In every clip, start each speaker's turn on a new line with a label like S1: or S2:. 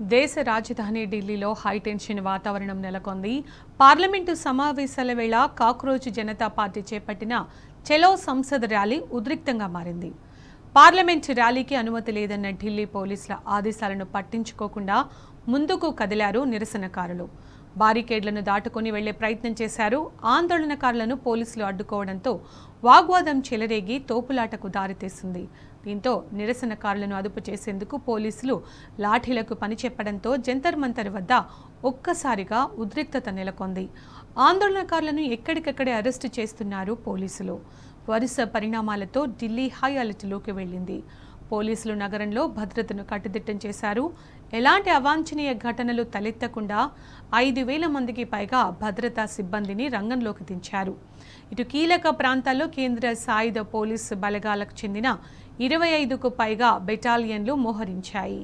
S1: దేశ రాజధాని ఢిల్లీలో హైటెన్షన్ వాతావరణం నెలకొంది. పార్లమెంటు సమావేశాల వేళ కాక్రోచ్ జనతా పార్టీ చేపట్టిన చలో సంసద్ ర్యాలీ ఉద్రిక్తంగా మారింది. పార్లమెంటు ర్యాలీకి అనుమతి లేదన్న ఢిల్లీ పోలీసుల ఆదేశాలను పట్టించుకోకుండా ముందుకు కదిలారు నిరసనకారులు. బారికేడ్లను దాటుకుని వెళ్లే ప్రయత్నం చేశారు. ఆందోళనకారులను పోలీసులు అడ్డుకోవడంతో వాగ్వాదం చెలరేగి తోపులాటకు దారితీసింది. దీంతో నిరసనకారులను అదుపు చేసేందుకు పోలీసులు లాఠీలకు పనిచెప్పడంతో జంతర్ మంతర్ వద్ద ఒక్కసారిగా ఉద్రిక్తత నెలకొంది. ఆందోళనకారులను ఎక్కడికక్కడే అరెస్టు చేస్తున్నారు పోలీసులు. వరుస పరిణామాలతో ఢిల్లీ హై అలర్ట్లోకి వెళ్లింది. పోలీసులు నగరంలో భద్రతను కట్టుదిట్టం చేశారు. ఎలాంటి అవాంఛనీయ ఘటనలు తలెత్తకుండా 5,000 మందికి పైగా భద్రతా సిబ్బందిని రంగంలోకి దించారు. ఇటు కీలక ప్రాంతాల్లో కేంద్ర సాయుధ పోలీసు బలగాలకు చెందిన 25కు పైగా బెటాలియన్లు మోహరించాయి.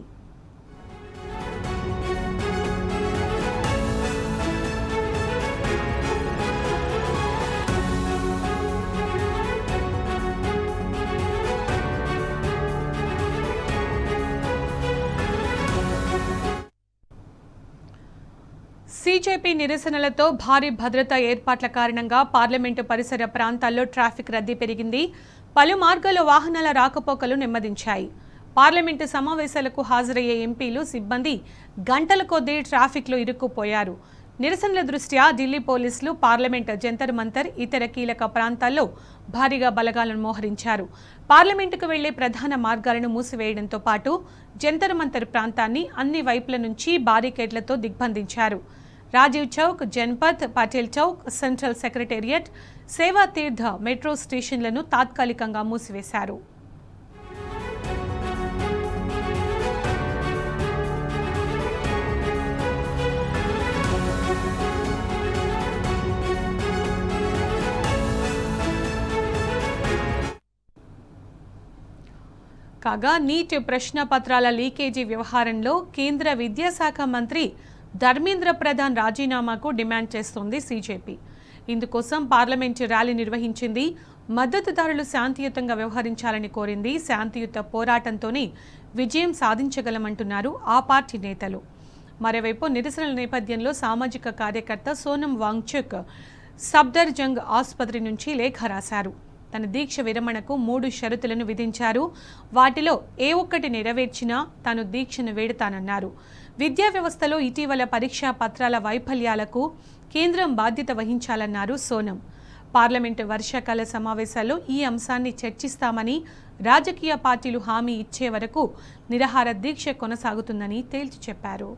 S1: సీజేపీ నిరసనలతో భారీ భద్రతా ఏర్పాట్ల కారణంగా పార్లమెంటు పరిసర ప్రాంతాల్లో ట్రాఫిక్ రద్దీ పెరిగింది. పలు మార్గాల్లో వాహనాల రాకపోకలు నెమ్మదించాయి. పార్లమెంటు సమావేశాలకు హాజరయ్యే ఎంపీలు, సిబ్బంది గంటల కొద్దీ ట్రాఫిక్లో ఇరుక్కుపోయారు. నిరసనల దృష్ట్యా ఢిల్లీ పోలీసులు పార్లమెంటు జంతర్ మంతర్, ఇతర కీలక ప్రాంతాల్లో భారీగా బలగాలను మోహరించారు. పార్లమెంటుకు వెళ్లే ప్రధాన మార్గాలను మూసివేయడంతో పాటు జంతర్ మంతర్ ప్రాంతాన్ని అన్ని వైపుల నుంచి బారికేడ్లతో దిగ్బంధించారు. రాజీవ్ చౌక్, జన్పథ్, పటేల్ చౌక్, సెంట్రల్ సెక్రటేరియట్, సేవా తీర్థ మెట్రో స్టేషన్లను తాత్కాలికంగా మూసివేశారు. కాగా నీట్ ప్రశ్న పత్రాల లీకేజీ వ్యవహారంలో కేంద్ర విద్యాశాఖ మంత్రి ధర్మేంద్ర ప్రధాన్ రాజీనామాకు డిమాండ్ చేస్తోంది సీజేపీ. ఇందుకోసం పార్లమెంటు ర్యాలీ నిర్వహించింది. మద్దతుదారులు శాంతియుతంగా వ్యవహరించాలని కోరింది. శాంతియుత పోరాటంతోనే విజయం సాధించగలమంటున్నారు ఆ పార్టీ నేతలు. మరోవైపు నిరసనల నేపథ్యంలో సామాజిక కార్యకర్త సోనం వాంగ్చుక్ సఫ్దర్జంగ్ ఆసుపత్రి నుంచి లేఖ రాశారు. తన దీక్ష విరమణకు 3 షరతులను విధించారు. వాటిలో ఏ ఒక్కటి నెరవేర్చినా తాను దీక్షను వేడుతానన్నారు. విద్యా వ్యవస్థలో ఇటీవల పరీక్షా పత్రాల వైఫల్యాలకు కేంద్రం బాధ్యత వహించాలన్నారు సోనం. పార్లమెంటు వర్షాకాల సమావేశాల్లో ఈ అంశాన్ని చర్చిస్తామని, రాజకీయ పార్టీలు హామీ ఇచ్చే వరకు నిరాహార దీక్ష కొనసాగుతుందని తేల్చి చెప్పారు.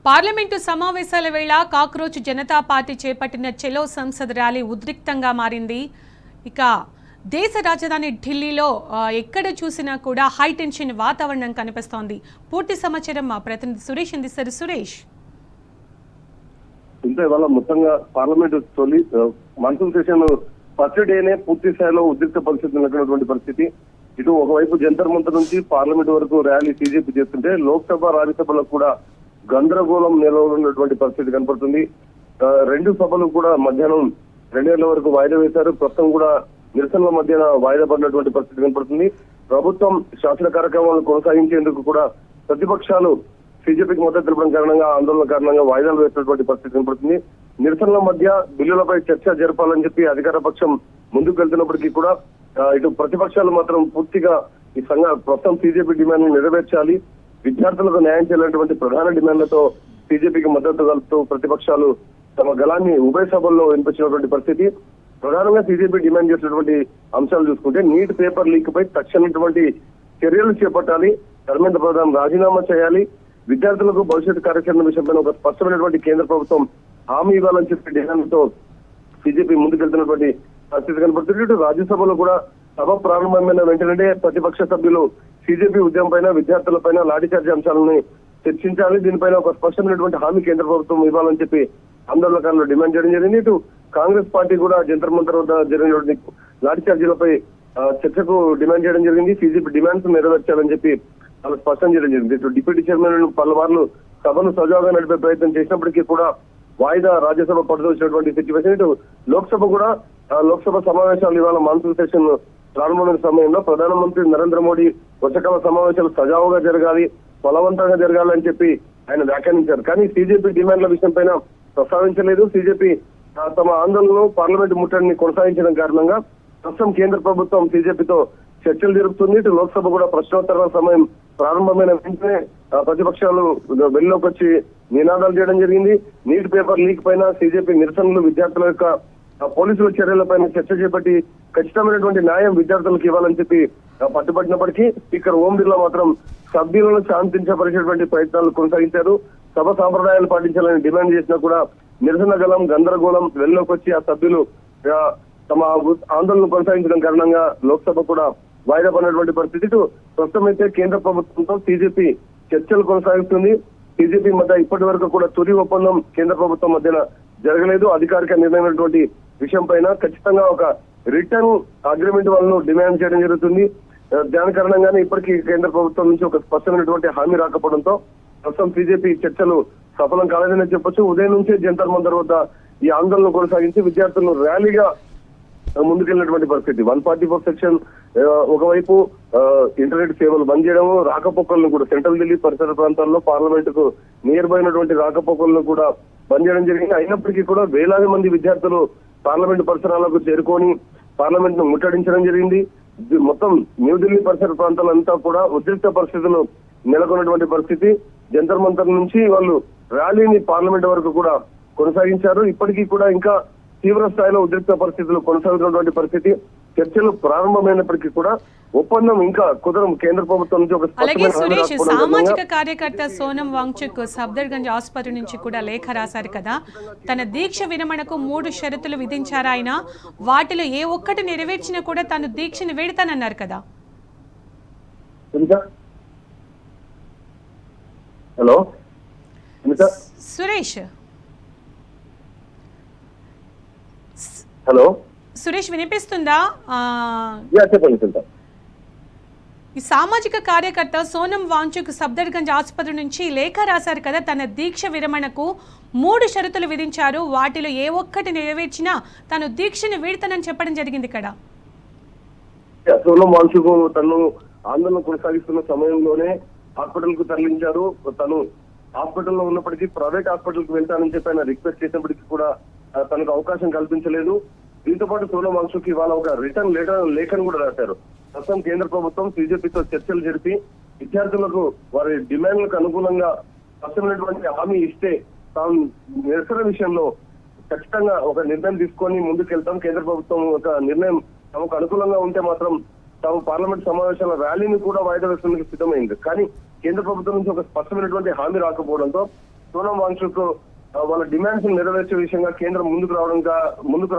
S1: పార్లమెంటు సమావేశాల వేళ కాక్రోచ్ జనతా పార్టీ చేపట్టిన చలో సంసద్ ర్యాలీ ఉద్రిక్తంగా మారింది. ఇక దేశ రాజధాని ఢిల్లీలో ఎక్కడ చూసినా కూడా హైటెన్షన్ వాతావరణం కనిపిస్తోంది. పూర్తి సమాచారం మా ప్రతినిధి సురేష్ అందిస్తారు. సురేష్,
S2: ఇంత ఇవాళ మొత్తంగా పార్లమెంట్ తొలి మాన్సూన్ సెషన్ ఫస్ట్ డేనే పూర్తి స్థాయిలో ఉద్రిక్త పరిస్థితి నెలకొన్నటువంటి పరిస్థితి. ఇటు ఒకవైపు జంతర్ మంతర్ నుంచి పార్లమెంట్ వరకు ర్యాలీ సీజేపీ చేస్తుంటే లోక్సభ, రాజ్యసభలో కూడా గందరగోళం నెలకొన్నటువంటి పరిస్థితి కనపడుతుంది. 2 సభలు కూడా మధ్యాహ్నం 2 గంటల వరకు వాయిదా వేశారు. ప్రస్తుతం కూడా నిరసనల మధ్యన వాయిదా పడినటువంటి పరిస్థితి కనపడుతుంది. ప్రభుత్వం శాసన కార్యక్రమాలను కొనసాగించేందుకు కూడా ప్రతిపక్షాలు సీజేపీకి మద్దతు తెలపడం కారణంగా, ఆందోళన కారణంగా వాయిదాలు వేసినటువంటి పరిస్థితి కనపడుతుంది. నిరసనల మధ్య బిల్లులపై చర్చ జరపాలని చెప్పి అధికార పక్షం ముందుకు వెళ్తున్నప్పటికీ కూడా ఇటు ప్రతిపక్షాలు మాత్రం పూర్తిగా ఈ ప్రస్తుతం సీజేపీ డిమాండ్ నెరవేర్చాలి, విద్యార్థులకు న్యాయం చేయాలనేటువంటి ప్రధాన డిమాండ్లతో సీజేపీకి మద్దతు కలుపుతూ ప్రతిపక్షాలు తమ గలాన్ని ఉభయ సభల్లో వినిపించినటువంటి పరిస్థితి. ప్రధానంగా సీజేపీ డిమాండ్ చేసినటువంటి అంశాలు చూసుకుంటే నీట్ పేపర్ లీక్ పై తక్షణటువంటి చర్యలు చేపట్టాలి, ధర్మేంద్ర ప్రధాన్ రాజీనామా చేయాలి, విద్యార్థులకు భవిష్యత్ కార్యాచరణ విషయంపై ఒక స్పష్టమైనటువంటి కేంద్ర ప్రభుత్వం హామీ ఇవ్వాలని చెప్పి డిమాండ్తో బీజేపీ ముందుకెళ్తున్నటువంటి పరిస్థితి కనబడుతుంది. ఇటు రాజ్యసభలో కూడా సభ ప్రారంభమైన వెంటనే ప్రతిపక్ష సభ్యులు బీజేపీ ఉద్యమం పైన విద్యార్థుల పైన లాఠీచార్జ్ అంశాలను చర్చించాలి, దీనిపైన ఒక స్పష్టమైనటువంటి హామీ కేంద్ర ప్రభుత్వం ఇవ్వాలని చెప్పి ఆందోళనకారులు డిమాండ్ చేయడం జరిగింది. ఇటు కాంగ్రెస్ పార్టీ కూడా జంతర్ మంతర్ వద్ద జరిగినటువంటి లాఠీచార్జీలపై చర్చకు డిమాండ్ చేయడం జరిగింది. బీజేపీ డిమాండ్స్ నెరవేర్చాలని చెప్పి వాళ్ళు స్పష్టం చేయడం జరిగింది. ఇటు డిప్యూటీ చైర్మన్ పలుమార్లు సభను సజావుగా నడిపే ప్రయత్నం చేసినప్పటికీ కూడా వాయిదా రాజ్యసభ పట్టుదొచ్చినటువంటి సిచ్యువేషన్. ఇటు లోక్సభ కూడా లోక్సభ సమావేశాలు ఇవాళ మాన్సూన్ సెషన్ ప్రారంభమైన సమయంలో ప్రధానమంత్రి నరేంద్ర మోడీ వర్షాకాల సమావేశాలు సజావుగా జరగాలి, బలవంతంగా జరగాలని చెప్పి ఆయన వ్యాఖ్యానించారు. కానీ బీజేపీ డిమాండ్ల విషయం పైన ప్రస్తావించలేదు. బీజేపీ తమ ఆందోళనను పార్లమెంట్ ముట్టడిని కొనసాగించడం కారణంగా ప్రస్తుతం కేంద్ర ప్రభుత్వం బీజేపీతో చర్చలు జరుపుతుంది. ఇటు లోక్సభ కూడా ప్రశ్నోత్తరాల సమయం ప్రారంభమైన వెంటనే ప్రతిపక్షాలు వెల్లోకి వచ్చి నినాదాలు చేయడం జరిగింది. నీట్ పేపర్ లీక్ పైన బీజేపీ నిరసనలు, విద్యార్థుల యొక్క పోలీసుల చర్యలపైన చర్చ చేపట్టి ఖచ్చితమైనటువంటి న్యాయం విద్యార్థులకు ఇవ్వాలని చెప్పి పట్టుబట్టినప్పటికీ స్పీకర్ ఓం బిర్లా మాత్రం సభ్యులను శాంతించపరిచేటువంటి ప్రయత్నాలు కొనసాగించారు. సభ సాంప్రదాయాలు పాటించాలని డిమాండ్ చేసినా కూడా నిరసన గలం గందరగోళం వెల్లోకి వచ్చి ఆ సభ్యులు తమ ఆందోళన కొనసాగించడం కారణంగా లోక్సభ కూడా వాయిదా పడినటువంటి పరిస్థితి. ప్రస్తుతం అయితే కేంద్ర ప్రభుత్వంతో బీజేపీ చర్చలు కొనసాగిస్తుంది. బీజేపీ మధ్య ఇప్పటి వరకు కూడా తుది ఒప్పందం కేంద్ర ప్రభుత్వం మధ్యన జరగలేదు. అధికారిక నిర్ణయమైనటువంటి విషయం పైన ఖచ్చితంగా ఒక రిటర్న్ అగ్రిమెంట్ వాళ్ళను డిమాండ్ చేయడం జరుగుతుంది. దాని కారణంగానే ఇప్పటికీ కేంద్ర ప్రభుత్వం నుంచి ఒక స్పష్టమైనటువంటి హామీ రాకపోవడంతో ప్రస్తుతం బీజేపీ చర్చలు సఫలం కాలేదని చెప్పొచ్చు. ఉదయం నుంచే జంతర్ మంతర్ వద్ద ఈ ఆందోళన కొనసాగించి విద్యార్థులను ర్యాలీగా ముందుకెళ్లినటువంటి పరిస్థితి. 144 సెక్షన్ ఒకవైపు ఇంటర్నెట్ సేవలు బంద్ చేయడం, రాకపోకలను కూడా సెంట్రల్ ఢిల్లీ పరిసర ప్రాంతాల్లో పార్లమెంట్ కు నియర్ బై అయినటువంటి రాకపోకలను కూడా బంద్ చేయడం జరిగింది. అయినప్పటికీ కూడా వేలాది మంది విద్యార్థులు పార్లమెంట్ పరిసరాలకు చేరుకొని పార్లమెంట్ ను ముట్టడించడం జరిగింది. మొత్తం న్యూఢిల్లీ పరిసర ప్రాంతాలంతా కూడా ఉద్రిక్త పరిస్థితులు నెలకొన్నటువంటి పరిస్థితి. జంతర్ మంతర్ నుంచి వాళ్ళు ర్యాలీని పార్లమెంట్ వరకు కూడా కొనసాగించారు. ఇప్పటికీ కూడా ఇంకా తీవ్ర స్థాయిలో ఉద్రిక్త పరిస్థితులు కొనసాగుతున్నటువంటి పరిస్థితి. చర్చలు ప్రారంభమైనప్పటికీ కూడా ఒప్పందం ఇంకా కుదరం కేంద్ర ప్రభుత్వం నుంచి ఒక
S1: అలాగే సురేష్, సామాజిక కార్యకర్త సోనం వాంగ్చుక్ సఫ్దర్గంజ్ ఆసుపత్రి నుంచి కూడా లేఖ రాశారు కదా, తన దీక్ష విరమణకు 3 షరతులు విధించారు ఆయన, వాటిలో ఏ ఒక్కటి నెరవేర్చినా కూడా తాను దీక్షను వీడతానన్నారు కదా.
S2: హలో
S1: సురేష్,
S2: హలో
S1: సురేష్ వినిపిస్తుందా?
S2: చెప్పండి.
S1: ఈ సామాజిక కార్యకర్త సోనం వాంగ్చుక్ సఫ్దర్గంజ్ ఆసుపత్రి నుంచి లేఖ రాశారు కదా, తన దీక్ష విరమణకు 3 షరతులు విధించారు, వాటిలో ఏ ఒక్కటి నెరవేర్చినా తాను దీక్షను వీడతానని చెప్పడం జరిగింది ఇక్కడ.
S2: సోనం వాంగ్చుక్ తను ఆందోళన కొనసాగిస్తున్న సమయంలోనే హాస్పిటల్ కు తరలించారు. తను హాస్పిటల్లో ఉన్నప్పటికీ ప్రైవేట్ హాస్పిటల్ కు వెళ్తానని చెప్పి ఆయన రిక్వెస్ట్ చేసినప్పటికీ కూడా తనకు అవకాశం కల్పించలేదు. దీంతో పాటు సోనం వాంగ్చుక్ ఇవాళ ఒక రిటర్న్ లేఖను కూడా రాశారు. ప్రస్తుతం కేంద్ర ప్రభుత్వం బీజేపీతో చర్చలు జరిపి విద్యార్థులకు వారి డిమాండ్లకు అనుగుణంగా స్పష్టమైనటువంటి హామీ ఇస్తే తాము నిరసన విషయంలో ఖచ్చితంగా ఒక నిర్ణయం తీసుకొని ముందుకెళ్తాం. కేంద్ర ప్రభుత్వం ఒక నిర్ణయం తమకు అనుకూలంగా ఉంటే మాత్రం తాము పార్లమెంట్ సమావేశాల ర్యాలీని కూడా వాయిదా వేసేందుకు సిద్ధమైంది. కానీ కేంద్ర ప్రభుత్వం నుంచి ఒక స్పష్టమైనటువంటి హామీ రాకపోవడంతో సోనం వాంగ్చుక్ వాళ్ళ డిమాండ్స్ నెరవేర్చే విషయంగా కేంద్రం ముందుకు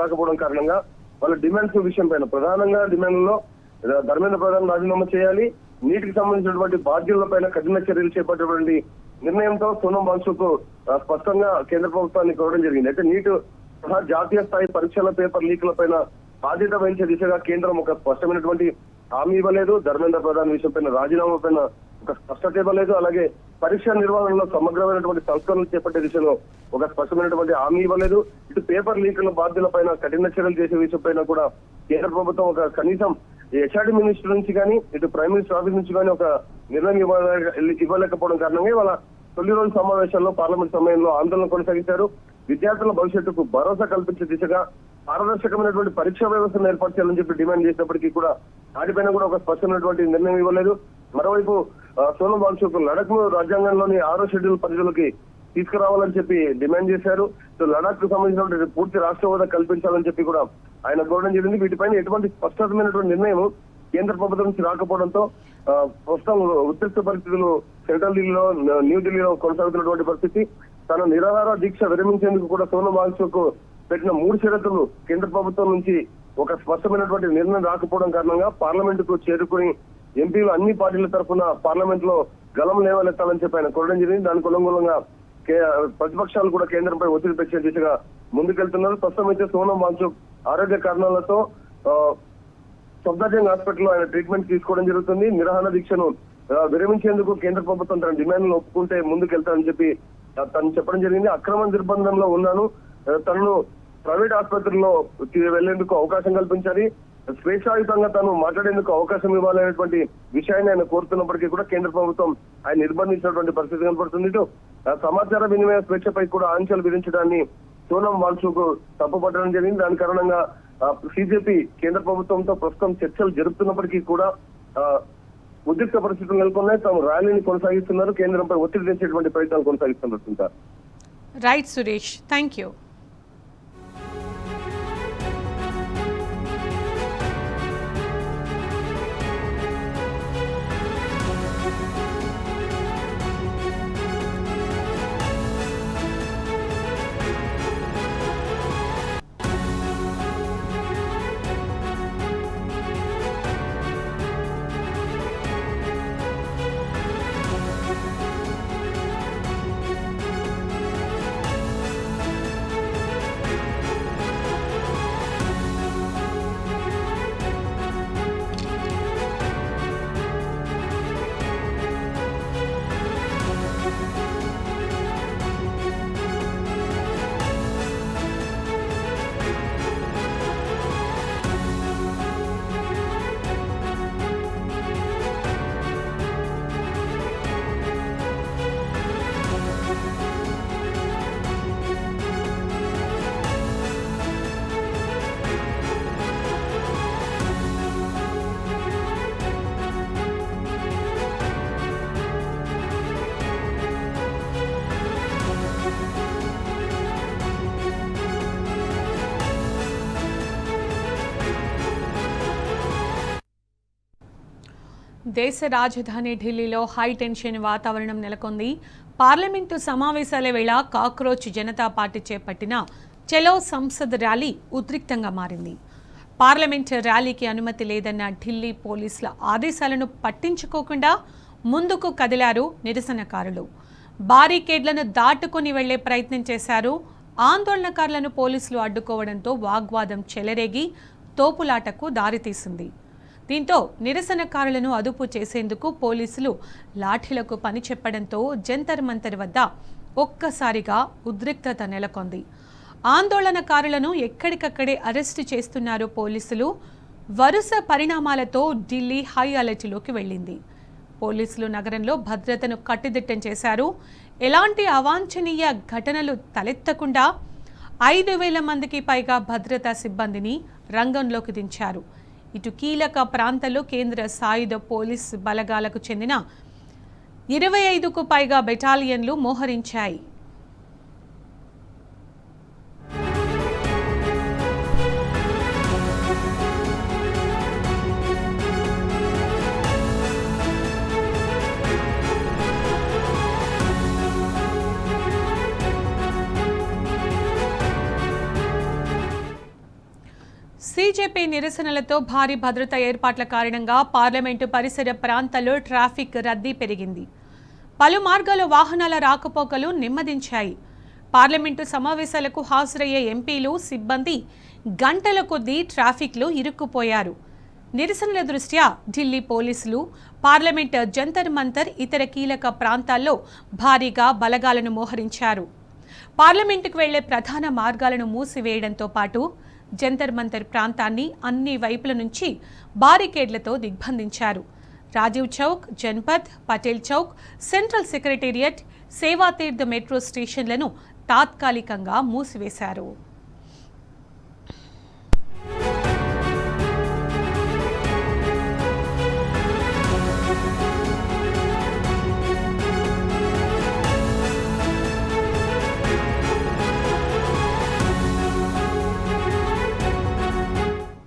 S2: రాకపోవడం కారణంగా వాళ్ళ డిమాండ్స్ విషయం పైన ప్రధానంగా డిమాండ్లలో ధర్మేంద్ర ప్రధాన్ రాజీనామా చేయాలి, నీటికి సంబంధించినటువంటి బాధ్యుల పైన కఠిన చర్యలు చేపట్టేటువంటి నిర్ణయంతో సోనం వాంగ్చుక్ స్పష్టంగా కేంద్ర ప్రభుత్వాన్ని కోరడం జరిగింది. అయితే నీట్ సహా జాతీయ స్థాయి పరీక్షల పేపర్ లీకుల పైన బాధ్యత వహించే దిశగా కేంద్రం ఒక స్పష్టమైనటువంటి హామీ ఇవ్వలేదు. ధర్మేంద్ర ప్రధాన్ విషయం పైన రాజీనామా పైన ఒక స్పష్టత ఇవ్వలేదు. అలాగే పరీక్ష నిర్వహణలో సమగ్రమైనటువంటి సంస్కరణలు చేపట్టే దిశలో ఒక స్పష్టమైనటువంటి హామీ ఇవ్వలేదు. ఇటు పేపర్ లీకుల బాధ్యుల పైన కఠిన చర్యలు చేసే విషయం పైన కూడా కేంద్ర ప్రభుత్వం ఒక కనీసం హెచ్ఆర్డీ మినిస్టర్ నుంచి కానీ ఇటు ప్రైమ్ మినిస్టర్ ఆఫీస్ నుంచి కానీ ఒక నిర్ణయం ఇవ్వలేకపోవడం కారణంగా వాళ్ళ తొలి రోజు సమావేశాల్లో పార్లమెంట్ సమయంలో ఆందోళన కొనసాగించారు. విద్యార్థుల భవిష్యత్తుకు భరోసా కల్పించే దిశగా పారదర్శకమైనటువంటి పరీక్షా వ్యవస్థను ఏర్పాటు చేయాలని చెప్పి డిమాండ్ చేసినప్పటికీ కూడా వాటిపైన కూడా ఒక స్పష్టమైనటువంటి నిర్ణయం ఇవ్వలేదు. మరోవైపు సోనం వాంగ్చుక్ లడఖ్ ను రాజ్యాంగంలోని 6వ షెడ్యూల్ పరిధిలోకి తీసుకురావాలని చెప్పి డిమాండ్ చేశారు. సో లడాక్ కు సంబంధించినటువంటి పూర్తి రాష్ట్ర హోదా కల్పించాలని చెప్పి కూడా ఆయన కోరడం జరిగింది. వీటిపైన ఎటువంటి స్పష్టమైనటువంటి నిర్ణయం కేంద్ర ప్రభుత్వం నుంచి రాకపోవడంతో ప్రస్తుతం ఉద్రిక్త పరిస్థితులు సెంట్రల్ ఢిల్లీలో న్యూఢిల్లీలో కొనసాగుతున్నటువంటి పరిస్థితి. తన నిరాహార దీక్ష విరమించేందుకు కూడా సోనం వాంగ్చుక్ పెట్టిన 3 షరతులు కేంద్ర ప్రభుత్వం నుంచి ఒక స్పష్టమైనటువంటి నిర్ణయం రాకపోవడం కారణంగా పార్లమెంటుకు చేరుకుని ఎంపీలు అన్ని పార్టీల తరఫున పార్లమెంట్ లో గలం లేవనెత్తాలని చెప్పి ఆయన కోరడం జరిగింది. దానికి అనుగుణంగా ప్రతిపక్షాలు కూడా కేంద్రంపై ఒత్తిడి పెంచే దిశగా ముందుకెళ్తున్నారు. ప్రస్తుతం అయితే సోనం వాంగ్చుక్ ఆరోగ్య కారణాలతో సఫ్దర్జంగ్ హాస్పిటల్లో ఆయన ట్రీట్మెంట్ తీసుకోవడం జరుగుతుంది. నిరాహార దీక్షను విరమించేందుకు కేంద్ర ప్రభుత్వం తన డిమాండ్లను ఒప్పుకుంటే ముందుకెళ్తారని చెప్పి తను చెప్పడం జరిగింది. అక్రమ నిర్బంధంలో ఉన్నాను, తనను ప్రైవేట్ ఆసుపత్రుల్లో వెళ్లేందుకు అవకాశం కల్పించాలి, స్వేచ్ఛాయుతంగా తాను మాట్లాడేందుకు అవకాశం ఇవ్వాలనేటువంటి విషయాన్ని ఆయన కోరుతున్నప్పటికీ కూడా కేంద్ర ప్రభుత్వం ఆయన నిర్బంధించినటువంటి పరిస్థితి కనపడుతుంది. ఇటు సమాచార వినిమయ స్వేచ్ఛపై కూడా ఆంక్షలు విధించడాన్ని సోనం వాంగ్చుక్ తప్పుపట్టడం జరిగింది. దాని కారణంగా బీజేపీ కేంద్ర ప్రభుత్వంతో ప్రస్తుతం చర్చలు జరుపుతున్నప్పటికీ కూడా ఉద్రిక్త పరిస్థితులు నెలకొన్నాయి. తాము ర్యాలీని కొనసాగిస్తున్నారు, కేంద్రంపై ఒత్తిడి తెచ్చేటువంటి ప్రయత్నాలు కొనసాగిస్తున్నారు.
S1: Right Suresh, thank you. దేశ రాజధాని ఢిల్లీలో హై టెన్షన్ వాతావరణం నెలకొంది. పార్లమెంటు సమావేశాల వేళ కాక్రోచ్ జనతా పార్టీ చేపట్టిన చలో సంసద్ ర్యాలీ ఉద్రిక్తంగా మారింది. పార్లమెంట్ ర్యాలీకి అనుమతి లేదన్న ఢిల్లీ పోలీసుల ఆదేశాలను పట్టించుకోకుండా ముందుకు కదిలారు నిరసనకారులు. బారికేడ్లను దాటుకుని వెళ్లే ప్రయత్నం చేశారు. ఆందోళనకారులను పోలీసులు అడ్డుకోవడంతో వాగ్వాదం చెలరేగి తోపులాటకు దారితీసింది. దీంతో నిరసనకారులను అదుపు చేసేందుకు పోలీసులు లాఠీలకు పని చెప్పడంతో జంతర్ మంతర్ వద్ద ఒక్కసారిగా ఉద్రిక్తత నెలకొంది. ఆందోళనకారులను ఎక్కడికక్కడే అరెస్టు చేస్తున్నారు పోలీసులు. వరుస పరిణామాలతో ఢిల్లీ హై అలర్ట్లోకి వెళ్ళింది. పోలీసులు నగరంలో భద్రతను కట్టుదిట్టం చేశారు. ఎలాంటి అవాంఛనీయ ఘటనలు తలెత్తకుండా 5,000 మందికి పైగా భద్రతా సిబ్బందిని రంగంలోకి దించారు. ఇటు కీలక ప్రాంతాల్లో కేంద్ర సాయుధ పోలీస్ బలగాలకు చెందిన 25కు పైగా బెటాలియన్లు మోహరించాయి. సీజేపీ నిరసనలతో భారీ భద్రతా ఏర్పాట్ల కారణంగా పార్లమెంటు పరిసర ప్రాంతాల్లో ట్రాఫిక్ రద్దీ పెరిగింది. పలు మార్గాల వాహనాల రాకపోకలు నెమ్మదించాయి. పార్లమెంటు సమావేశాలకు హాజరయ్యే ఎంపీలు, సిబ్బంది గంటల కొద్దీ ట్రాఫిక్లో ఇరుక్కుపోయారు. నిరసనల దృష్ట్యా ఢిల్లీ పోలీసులు పార్లమెంట్ జంతర్ మంతర్ ఇతర కీలక ప్రాంతాల్లో భారీగా బలగాలను మోహరించారు. పార్లమెంటుకు వెళ్లే ప్రధాన మార్గాలను మూసివేయడంతో పాటు జంతర్ మంతర్ ప్రాంతాన్ని అన్ని వైపుల నుంచి బారికేడ్లతో దిగ్బంధించారు. Rajiv Chowk, Janpath, Patel Chowk, central secretariat, Sevatirth metro స్టేషన్లను తాత్కాలికంగా మూసివేశారు.